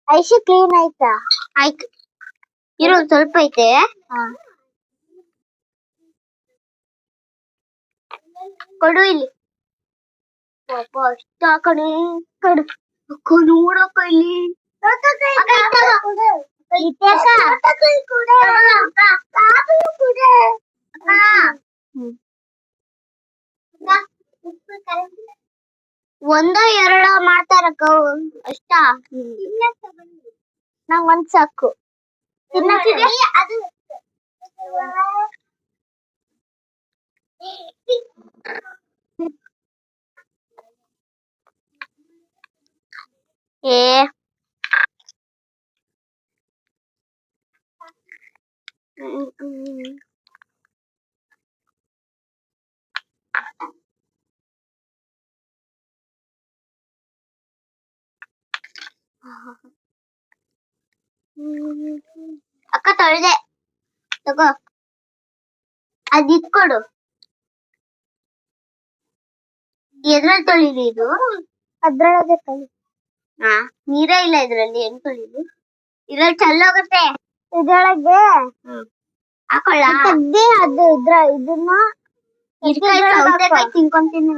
Aishu clean ಆಯ್ತಾ? ಆಯ್ತು, ಇರೋ ಸ್ವಲ್ಪ ಐತೆ. ಕೊಡು ಇಲ್ಲಿ. ಪಾಪ ಅಷ್ಟ ಕಣೆ, ಕಡು ಅಕ್ಕ ನೋಡಕ್ಕ ಇಲ್ಲಿ. ಒಂದ ಎರಡ ಮಾಡ್ತಾರಕ್ಕ ಅಷ್ಟ. ನಂಗ್ ಒಂದ್ ಸಾಕು. ತಿನ್ನಕ್ಕಿದೆ ಏ ಅಕ್ಕ ತೊಳೆದೆ, ತಗೋ ಅದಿಟ್ಕೊಡು. ಎದ್ರಲ್ಲಿ ತೊಳಿದು ಇದು? ಅದ್ರೊಳಗೆ ತೊಳಿ. ನೀರೇ ಇಲ್ಲ ಇದ್ರಲ್ಲಿ, ಹೆಂಗ್ ತೊಳಿದು? ಇದ್ರಲ್ಲಿ ಚೆಲ್ಲೋಗುತ್ತೆ. ಇದ್ರೊಳಗೆ ಹಾಕೊಳ್ಳ ತೆಗ್ದಿ ಅದು ಇದನ್ನ ಸೌತೆಕಾಯಿ ತಿನ್ಕೊಂತೀನಿ.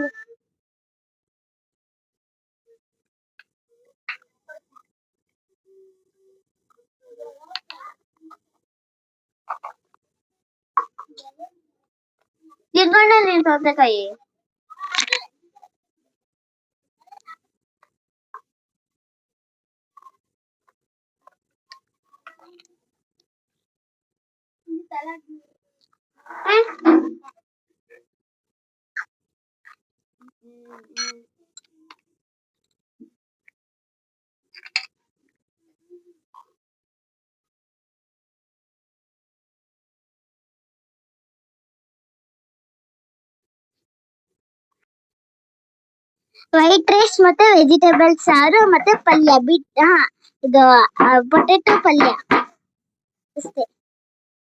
ತಿನ್ಕೊಂಡ ನೀನ್ ಸೌತೆಕಾಯಿ. ವೈಟ್ ರೈಸ್ ಮತ್ತೆ ವೆಜಿಟೇಬಲ್ ಸಾರು ಮತ್ತೆ ಪಲ್ಯ ಇದು ಪೊಟೆಟೊ ಪಲ್ಯ ಅಷ್ಟೇ.